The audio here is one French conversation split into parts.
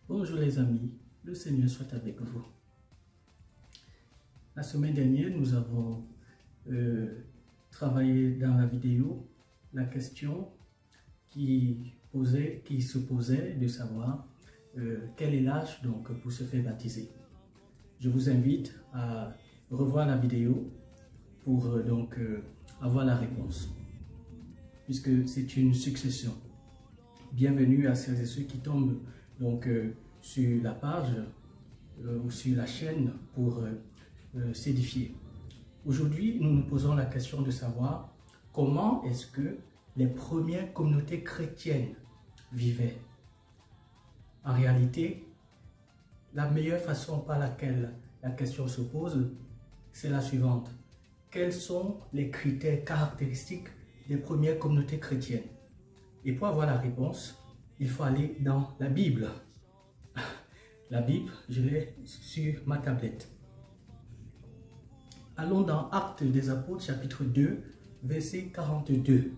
Bonjour les amis, le Seigneur soit avec vous. La semaine dernière, nous avons travaillé dans la vidéo la question qui se posait de savoir quel est l'âge donc pour se faire baptiser. Je vous invite à revoir la vidéo pour avoir la réponse, puisque c'est une succession. Bienvenue à celles et ceux qui tombent sur la page ou sur la chaîne pour s'édifier. Aujourd'hui, nous nous posons la question de savoir comment est-ce que les premières communautés chrétiennes vivaient. En réalité, la meilleure façon par laquelle la question se pose, c'est la suivante. Quels sont les critères caractéristiques des premières communautés chrétiennes? Et pour avoir la réponse, il faut aller dans la Bible. La Bible, je l'ai sur ma tablette. Allons dans Actes des Apôtres, chapitre 2, verset 42.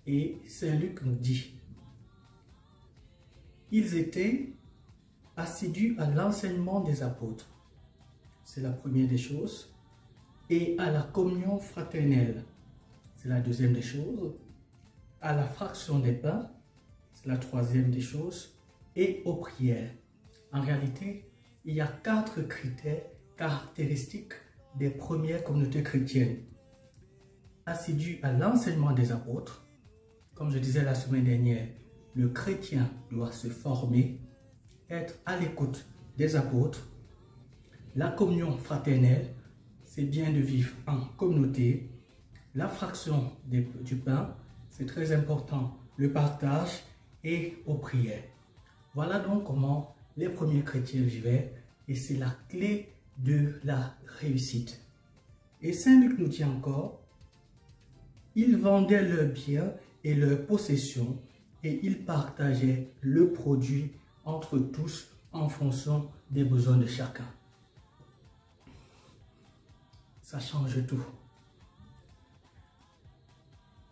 Et Saint Luc nous dit: ils étaient assidus à l'enseignement des apôtres. C'est la première des choses. Et à la communion fraternelle. C'est la deuxième des choses. À la fraction des pains. C'est la troisième des choses. Et aux prières. En réalité, il y a 4 critères caractéristiques des premières communautés chrétiennes. Assidus à l'enseignement des apôtres. Comme je disais la semaine dernière, le chrétien doit se former, être à l'écoute des apôtres. La communion fraternelle, c'est bien de vivre en communauté. La fraction du pain, c'est très important, le partage et aux prières. Voilà donc comment les premiers chrétiens vivaient et c'est la clé de la réussite. Et Saint Luc nous dit encore: ils vendaient leurs biens et leurs possessions et ils partageaient le produit entre tous en fonction des besoins de chacun. Ça change tout.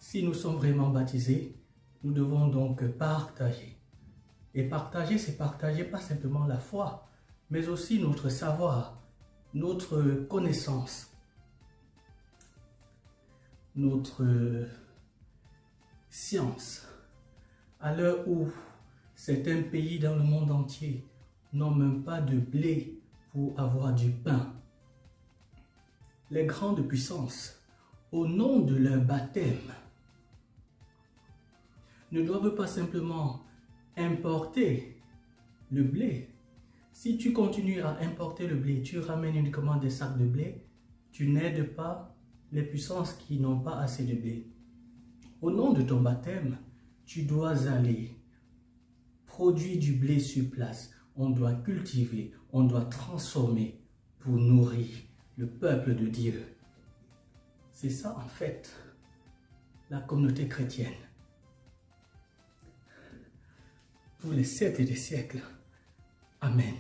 Si nous sommes vraiment baptisés, nous devons donc partager. Et partager, c'est partager pas simplement la foi, mais aussi notre savoir, notre connaissance, notre science. À l'heure où certains pays dans le monde entier n'ont même pas de blé pour avoir du pain, les grandes puissances, au nom de leur baptême, ne doivent pas simplement importer le blé. Si tu continues à importer le blé, tu ramènes uniquement des sacs de blé, tu n'aides pas les puissances qui n'ont pas assez de blé. Au nom de ton baptême, tu dois aller produire du blé sur place. On doit cultiver, on doit transformer pour nourrir le peuple de Dieu. C'est ça en fait, la communauté chrétienne. Pour les siècles et des siècles. Amen.